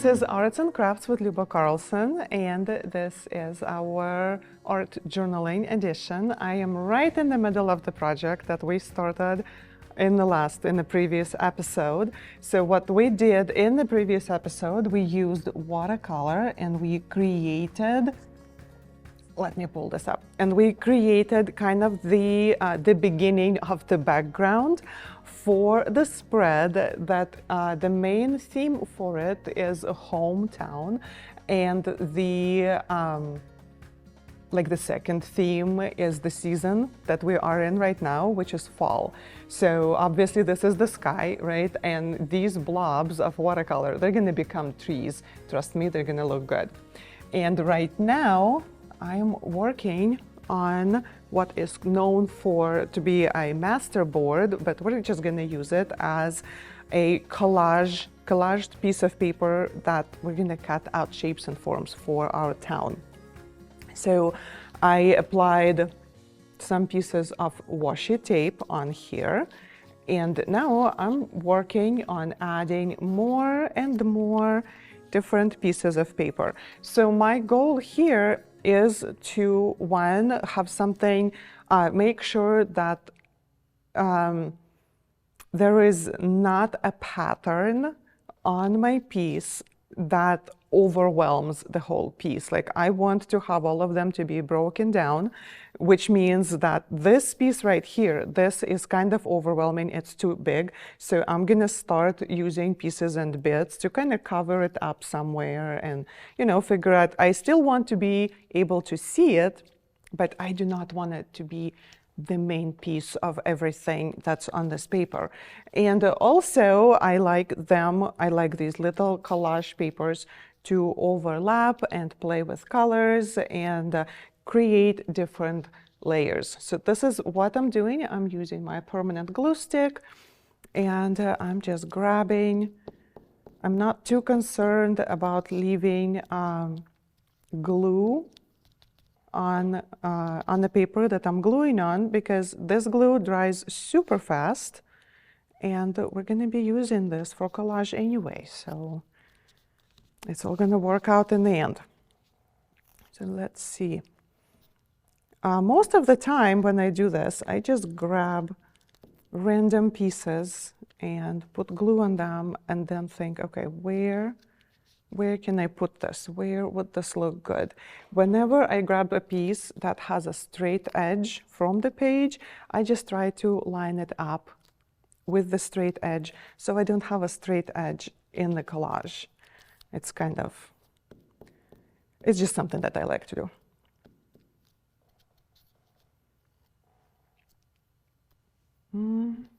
This is Arts and Crafts with Luba Carlson, and this is our art journaling edition. I am right in the middle of the project that we started in the previous episode. So what we did in the previous episode, we used watercolor and we created, let me pull this up, and we created kind of the beginning of the background for the spread that the main theme for it is a hometown, and the like the second theme is the season that we are in right now, which is fall. So obviously this is the sky, right? And these blobs of watercolor, they're gonna become trees. Trust me, they're gonna look good. And right now, I'm working on what is known to be a master board, but we're just gonna use it as a collaged piece of paper that we're gonna cut out shapes and forms for our town. So I applied some pieces of washi tape on here, and now I'm working on adding more and more different pieces of paper. So my goal here is to, one, have something, make sure that there is not a pattern on my piece that overwhelms the whole piece. Like, I want to have all of them to be broken down, which means that this piece right here, this is kind of overwhelming, it's too big. So I'm gonna start using pieces and bits to kind of cover it up somewhere and, you know, figure out, I still want to be able to see it, but I do not want it to be the main piece of everything that's on this paper. And also, I like these little collage papers to overlap and play with colors and create different layers. So this is what I'm doing. I'm using my permanent glue stick, and I'm just grabbing. I'm not too concerned about leaving glue on the paper that I'm gluing on, because this glue dries super fast, and we're going to be using this for collage anyway, so it's all going to work out in the end. So let's see. Most of the time when I do this, I just grab random pieces and put glue on them and then think, okay, where can I put this? Where would this look good? Whenever I grab a piece that has a straight edge from the page, I just try to line it up with the straight edge so I don't have a straight edge in the collage. It's just something that I like to do.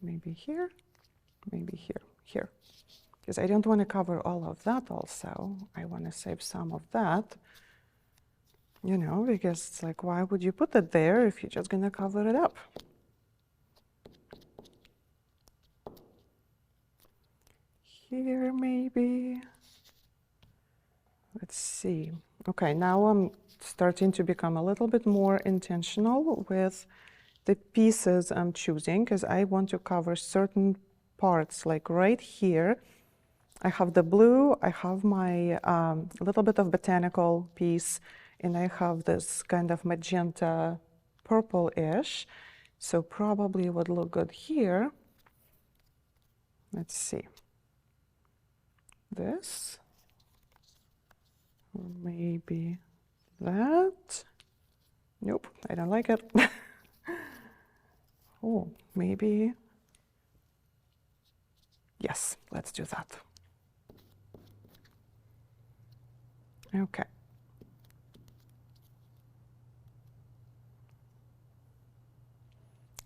Maybe here, maybe here. Because I don't want to cover all of that also. I want to save some of that, you know, because it's like, why would you put it there if you're just going to cover it up? Here, maybe. Let's see. Okay, now I'm starting to become a little bit more intentional with the pieces I'm choosing, because I want to cover certain parts, like right here. I have the blue, I have my little bit of botanical piece, and I have this kind of magenta purple-ish. So probably would look good here. Let's see. This, or maybe that. Nope, I don't like it. Oh, maybe. Yes, let's do that. Okay.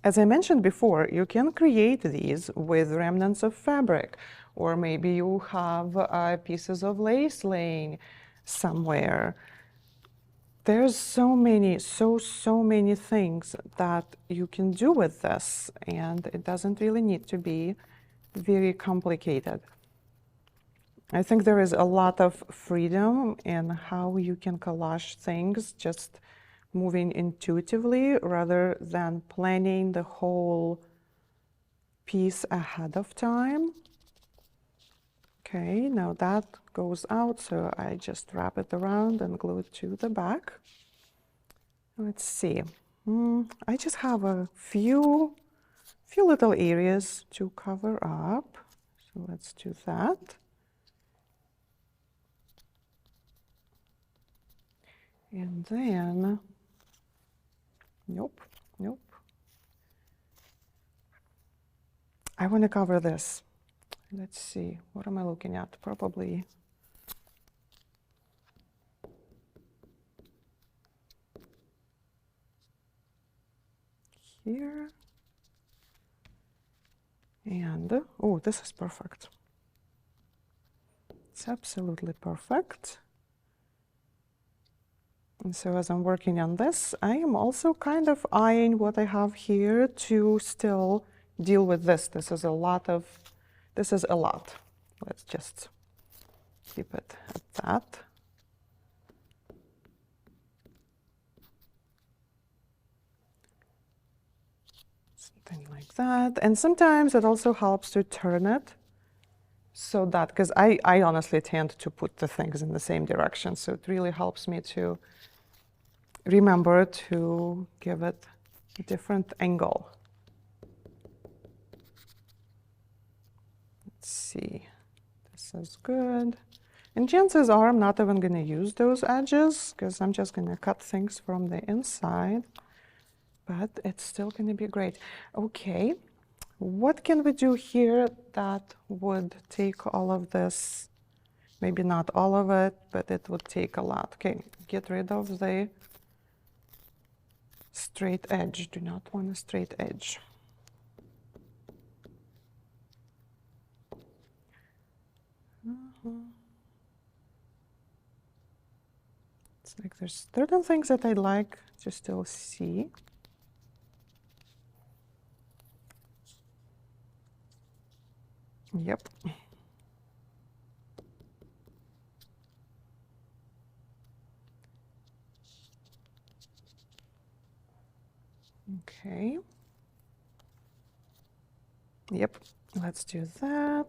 As I mentioned before, you can create these with remnants of fabric, or maybe you have pieces of lace laying somewhere. There's so many things that you can do with this, and it doesn't really need to be very complicated. I think there is a lot of freedom in how you can collage things, just moving intuitively rather than planning the whole piece ahead of time. Okay, now that goes out, so I just wrap it around and glue it to the back. Let's see. I just have a few little areas to cover up, so let's do that. And then, nope. I want to cover this. Let's see, what am I looking at? Probably here. And, oh, this is perfect. It's absolutely perfect. And so as I'm working on this, I am also kind of eyeing what I have here to still deal with this. This is a lot. Let's just keep it at that. Something like that. And sometimes it also helps to turn it so that, because I honestly tend to put the things in the same direction. So it really helps me to remember to give it a different angle. Let's see, this is good. And chances are I'm not even going to use those edges because I'm just going to cut things from the inside, but it's still going to be great. Okay, what can we do here that would take all of this? Maybe not all of it, but it would take a lot. Okay, get rid of the straight edge. Do not want a straight edge. It's like there's certain things that I'd like to still see. Yep. Okay. Yep, let's do that.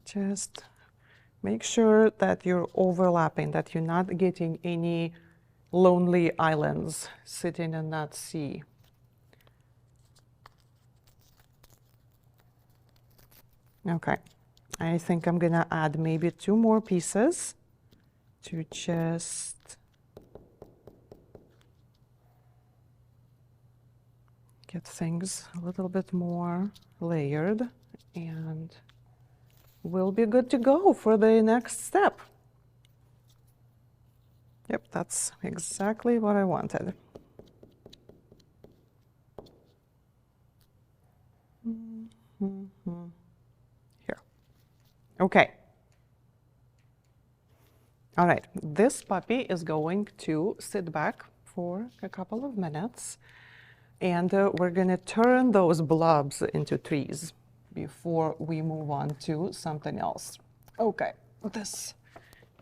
Just make sure that you're overlapping, that you're not getting any lonely islands sitting in that sea. Okay, I think I'm gonna add maybe 2 more pieces to just get things a little bit more layered, and we'll be good to go for the next step. Yep, that's exactly what I wanted. Here. Okay. All right, this puppy is going to sit back for a couple of minutes, and we're going to turn those blobs into trees before we move on to something else. Okay, this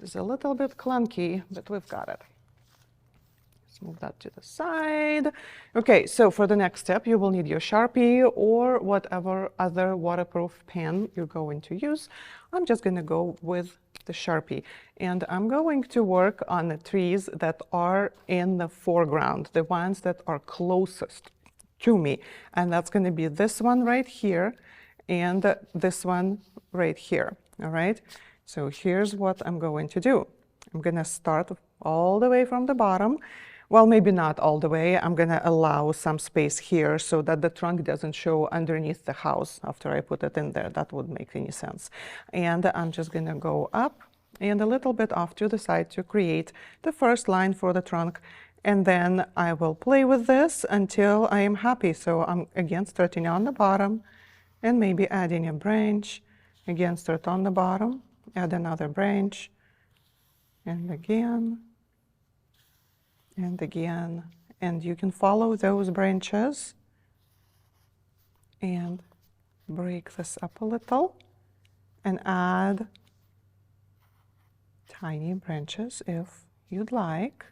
is a little bit clunky, but we've got it. Let's move that to the side. Okay, so for the next step, you will need your Sharpie or whatever other waterproof pen you're going to use. I'm just going to go with the Sharpie, and I'm going to work on the trees that are in the foreground, the ones that are closest to me, and that's going to be this one right here and this one right here. All right, so here's what I'm going to do. I'm going to start all the way from the bottom. Well, maybe not all the way. I'm going to allow some space here so that the trunk doesn't show underneath the house after I put it in there. That wouldn't make any sense. And I'm just going to go up and a little bit off to the side to create the first line for the trunk. And then I will play with this until I am happy. So I'm again starting on the bottom and maybe adding a branch. Again, start on the bottom, add another branch, and again, and again. And you can follow those branches and break this up a little and add tiny branches if you'd like.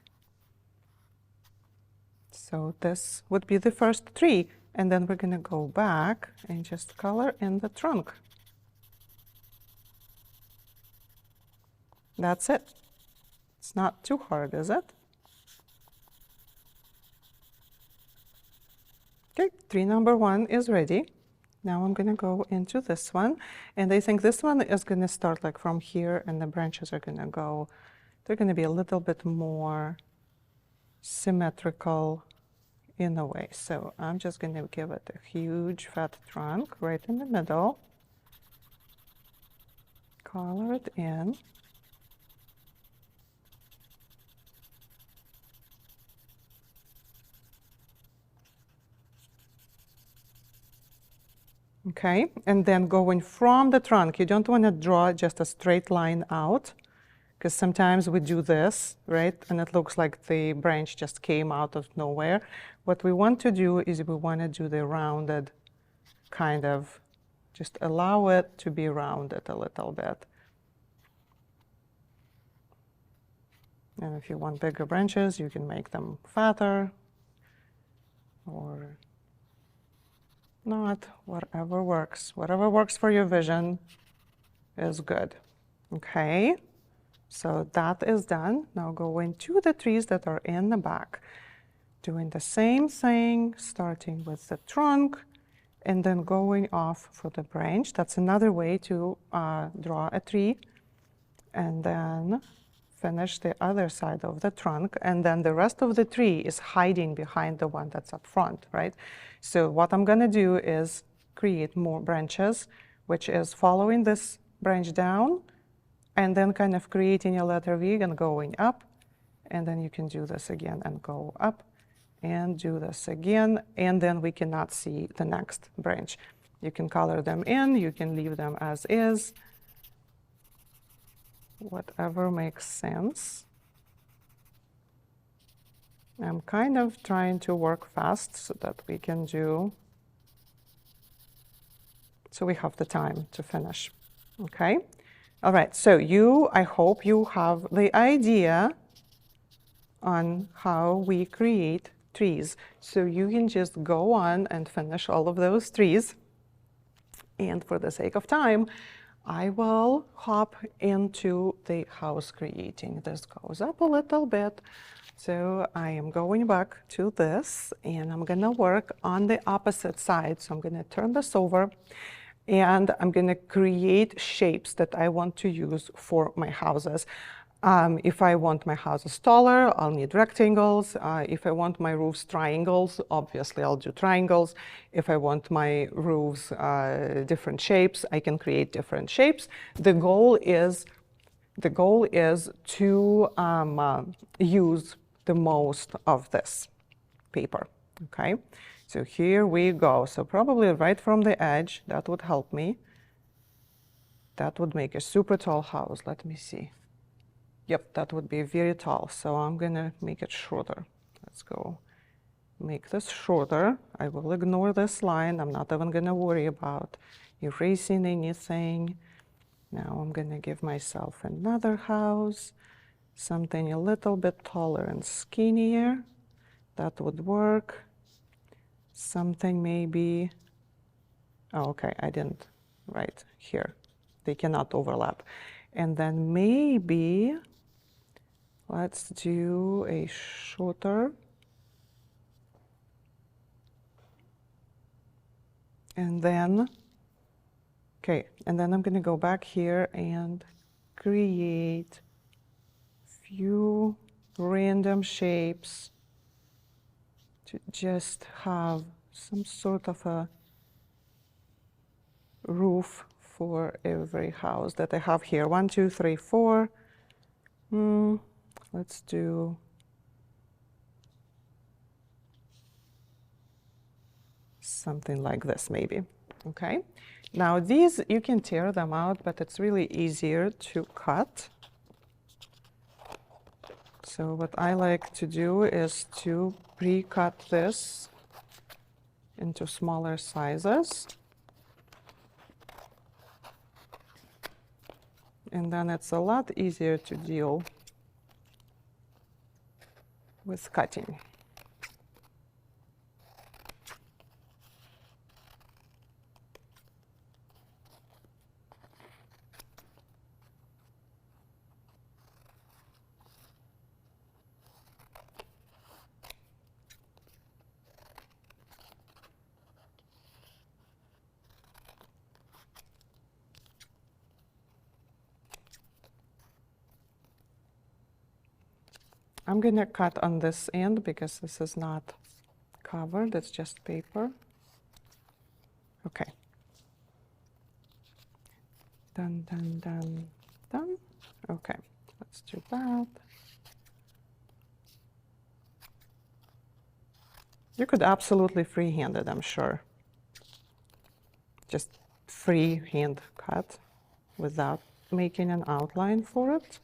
So this would be the first tree. And then we're going to go back and just color in the trunk. That's it. It's not too hard, is it? Okay, tree number 1 is ready. Now I'm going to go into this one. And I think this one is going to start like from here, and the branches are going to go, they're going to be a little bit more symmetrical in a way. So I'm just going to give it a huge fat trunk right in the middle. Color it in. Okay, and then going from the trunk, you don't want to draw just a straight line out, because sometimes we do this, right? And it looks like the branch just came out of nowhere. What we want to do is we want to do the rounded kind of, just allow it to be rounded a little bit. And if you want bigger branches, you can make them fatter or not, whatever works. Whatever works for your vision is good. Okay, so that is done. Now go into the trees that are in the back. Doing the same thing, starting with the trunk and then going off for the branch. That's another way to draw a tree. And then finish the other side of the trunk, and then the rest of the tree is hiding behind the one that's up front, right? So what I'm going to do is create more branches, which is following this branch down and then kind of creating a letter V and going up, and then you can do this again and go up and do this again, and then we cannot see the next branch. You can color them in, you can leave them as is, whatever makes sense. I'm kind of trying to work fast so that we can do, so we have the time to finish. Okay? All right, so I hope you have the idea on how we create trees. So you can just go on and finish all of those trees. And for the sake of time, I will hop into the house creating. This goes up a little bit. So I am going back to this, and I'm going to work on the opposite side. So I'm going to turn this over, and I'm going to create shapes that I want to use for my houses. If I want my houses taller, I'll need rectangles. If I want my roofs triangles, obviously I'll do triangles. If I want my roofs different shapes, I can create different shapes. The goal is to use the most of this paper. Okay, so here we go. So probably right from the edge, that would help me. That would make a super tall house. Let me see. Yep, that would be very tall. So I'm gonna make it shorter. Let's go make this shorter. I will ignore this line. I'm not even gonna worry about erasing anything. Now I'm gonna give myself another house, something a little bit taller and skinnier. That would work. Something maybe, oh, okay, I didn't, right here. They cannot overlap. And then maybe, let's do a shorter. And then, okay, and then I'm gonna go back here and create few random shapes to just have some sort of a roof for every house that I have here. 1, 2, 3, 4. Let's do something like this maybe. Okay. Now these, you can tear them out, but it's really easier to cut. So what I like to do is to pre-cut this into smaller sizes. And then it's a lot easier to deal with cutting. I'm gonna cut on this end because this is not covered, it's just paper. Okay. Done, done, done, done. Okay, let's do that. You could absolutely freehand it, I'm sure. Just freehand cut without making an outline for it.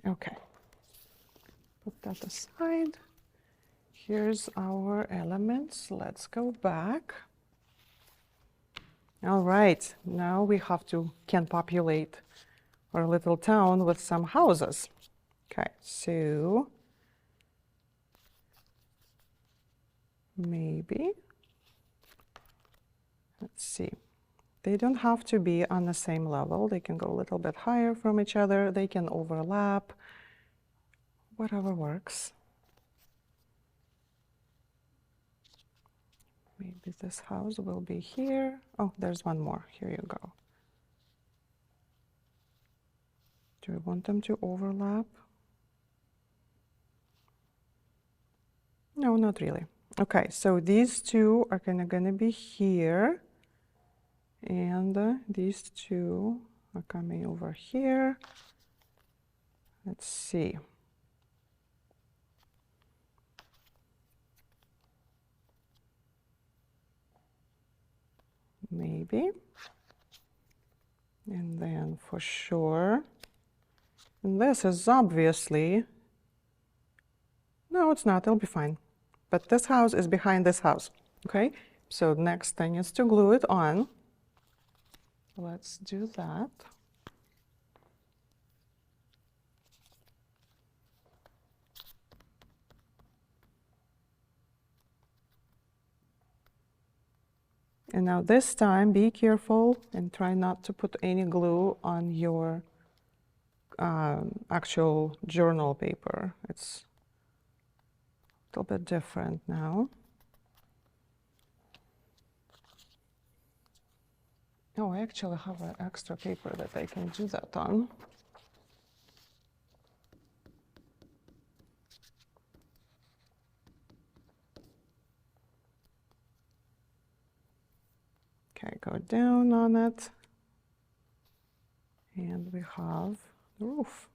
Okay, put that aside. Here's our elements. Let's go back. All right, now we can populate our little town with some houses. Okay, so maybe, let's see. They don't have to be on the same level. They can go a little bit higher from each other. They can overlap, whatever works. Maybe this house will be here. Oh, there's one more. Here you go. Do we want them to overlap? No, not really. Okay, so these two are gonna be here. And these two are coming over here. Let's see. Maybe. And then for sure. And this is obviously, no, it's not, it'll be fine. But this house is behind this house, okay? So next thing is to glue it on. Let's do that. And now this time, be careful and try not to put any glue on your actual journal paper. It's a little bit different now. Oh, I actually have an extra paper that I can do that on. Okay, go down on it. And we have the roof.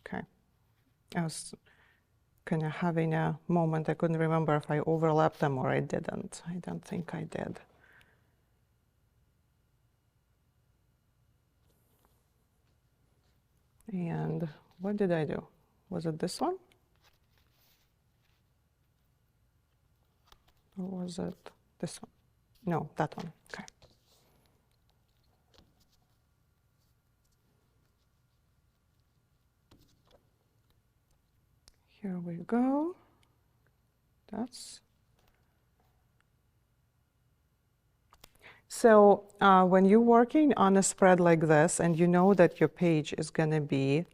Okay, I was kind of having a moment. I couldn't remember if I overlapped them or I didn't. I don't think I did. And what did I do? Was it this one? Or was it this one? No, that one. Okay. Here we go. That's so when you're working on a spread like this and you know that your page is going to be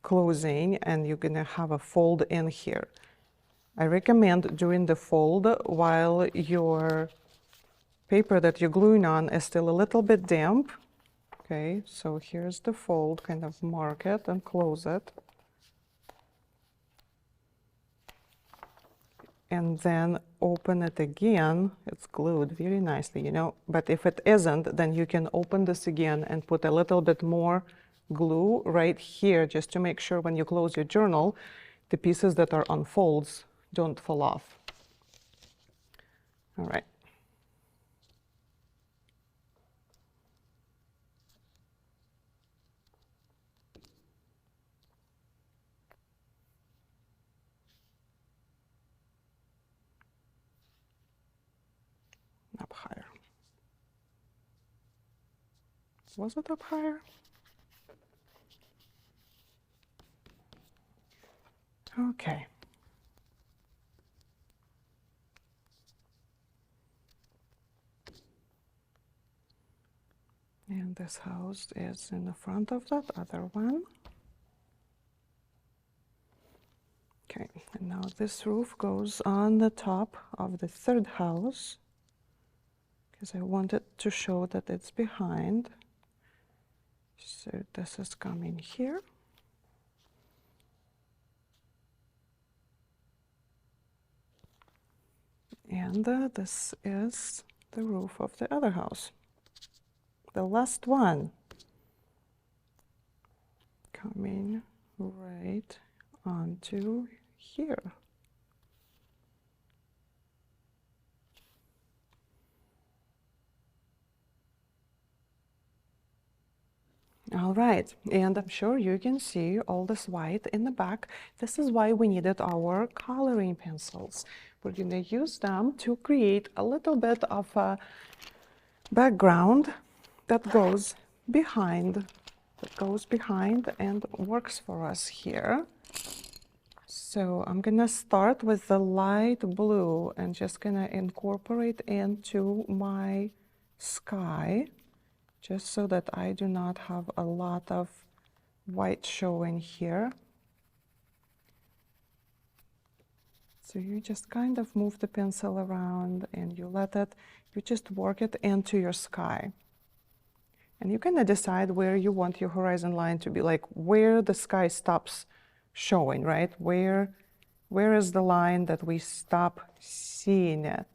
closing and you're going to have a fold in here, I recommend doing the fold while your paper that you're gluing on is still a little bit damp. Okay, so here's the fold, kind of mark it and close it. And then open it again. It's glued very nicely, you know, but if it isn't, then you can open this again and put a little bit more glue right here, just to make sure when you close your journal, the pieces that are on folds don't fall off. All right. Up higher. Was it up higher? Okay. And this house is in the front of that other one. Okay, and now this roof goes on the top of the third house because I wanted to show that it's behind. So this is coming here. And this is the roof of the other house. The last one coming right onto here. All right, and I'm sure you can see all this white in the back. This is why we needed our coloring pencils. We're going to use them to create a little bit of a background that goes behind and works for us here. So I'm gonna start with the light blue and just gonna incorporate into my sky, just so that I do not have a lot of white showing here. So you just kind of move the pencil around and you just work it into your sky. And you can decide where you want your horizon line to be, like where the sky stops showing, right? Where is the line that we stop seeing it?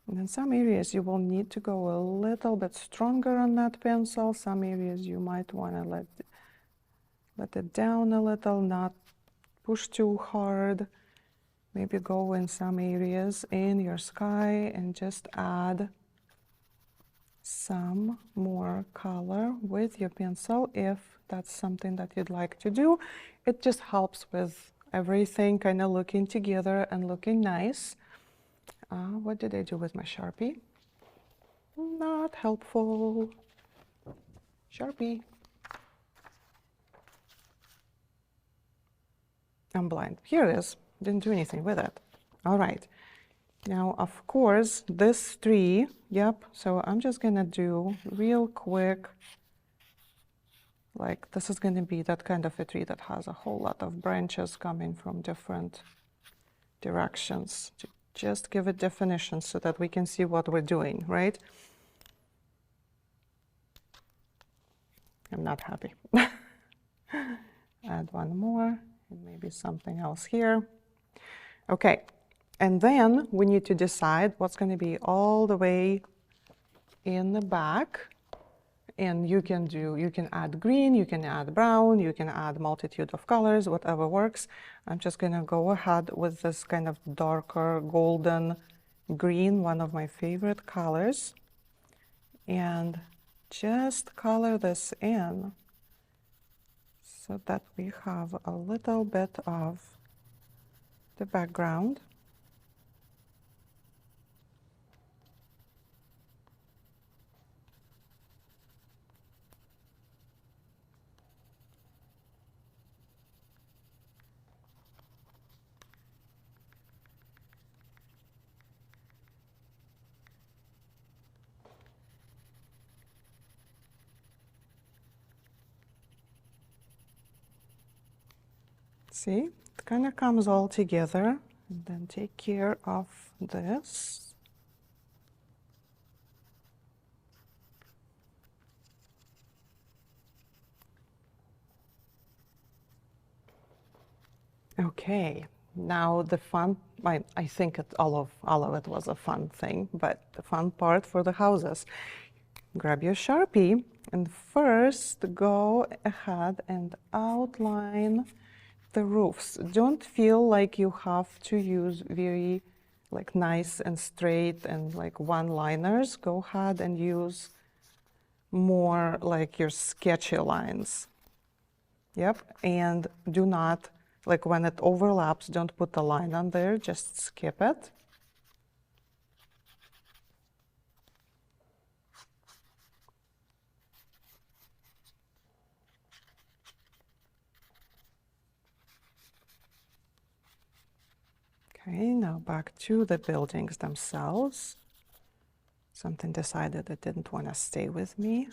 And in some areas you will need to go a little bit stronger on that pencil. Some areas you might want to let it down a little, not push too hard. Maybe go in some areas in your sky and just add some more color with your pencil if that's something that you'd like to do. It just helps with everything kind of looking together and looking nice. What did I do with my Sharpie? Not helpful. Sharpie. I'm blind. Here it is. Didn't do anything with it. All right. Now, of course, this tree, yep, so I'm just gonna do real quick, like this is gonna be that kind of a tree that has a whole lot of branches coming from different directions to just give it definition so that we can see what we're doing, right? I'm not happy. Add one more and maybe something else here. Okay. And then we need to decide what's going to be all the way in the back. And you can add green, you can add brown, you can add multitude of colors, whatever works. I'm just going to go ahead with this kind of darker golden green, one of my favorite colors. And just color this in so that we have a little bit of the background. See, it kind of comes all together, and then take care of this. Okay, now the fun, I think all of it was a fun thing, but the fun part for the houses. Grab your Sharpie and first go ahead and outline the roofs. Don't feel like you have to use very like nice and straight and like one-liners. Go ahead and use more like your sketchy lines. Yep, and do not, like when it overlaps, don't put the line on there, just skip it. Okay, now back to the buildings themselves. Something decided it didn't want to stay with me.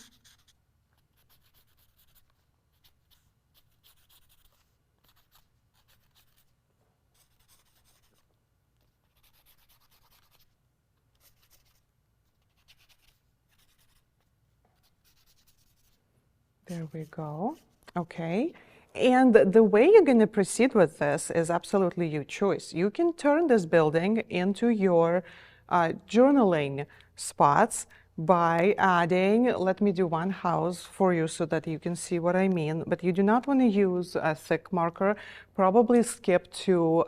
There we go. Okay. And the way you're going to proceed with this is absolutely your choice. You can turn this building into your journaling spots by adding, let me do one house for you so that you can see what I mean, but you do not want to use a thick marker. Probably skip to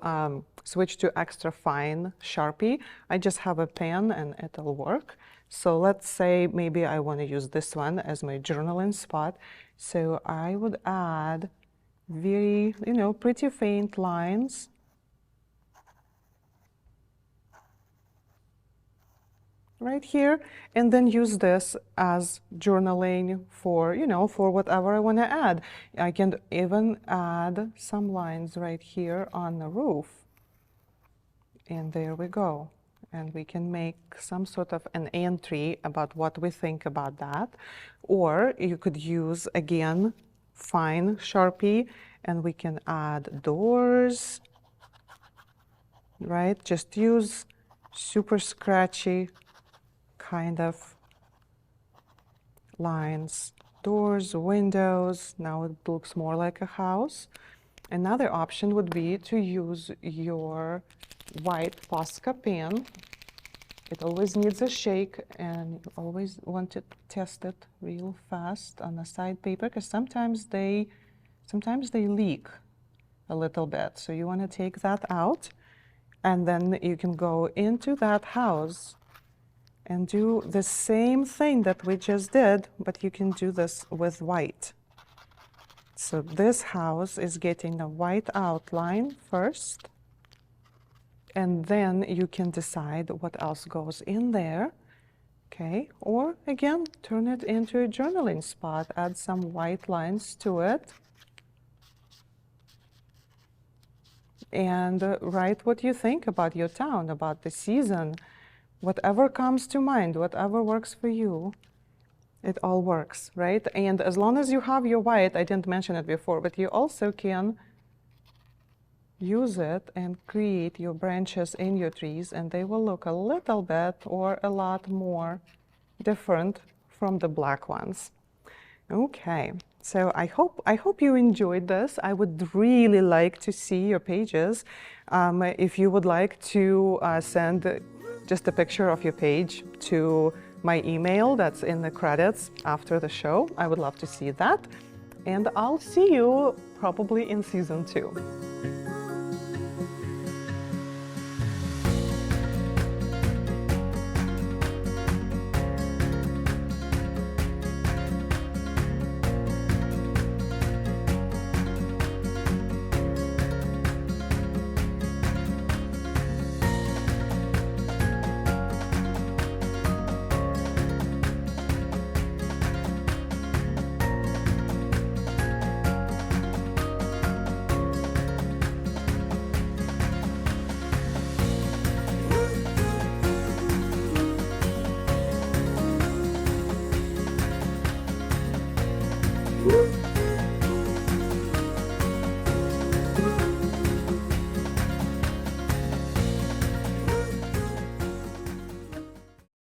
switch to extra fine Sharpie. I just have a pen and it'll work. So let's say maybe I want to use this one as my journaling spot. So I would add very, pretty faint lines. Right here, and then use this as journaling for, for whatever I want to add. I can even add some lines right here on the roof. And there we go. And we can make some sort of an entry about what we think about that. Or you could use, again, fine Sharpie, and we can add doors, right? Just use super scratchy kind of lines. Doors, windows, now it looks more like a house. Another option would be to use your white Posca pen. It always needs a shake, and you always want to test it real fast on the side paper, because sometimes they leak a little bit. So you want to take that out, and then you can go into that house and do the same thing that we just did, but you can do this with white. So this house is getting a white outline first, and then you can decide what else goes in there, okay? Or again, turn it into a journaling spot, add some white lines to it, and write what you think about your town, about the season. Whatever comes to mind, whatever works for you, it all works, right? And as long as you have your white, I didn't mention it before, but you also can use it and create your branches in your trees, and they will look a little bit or a lot more different from the black ones. Okay, so I hope you enjoyed this. I would really like to see your pages. If you would like to send just a picture of your page to my email that's in the credits after the show, I would love to see that. And I'll see you probably in season 2.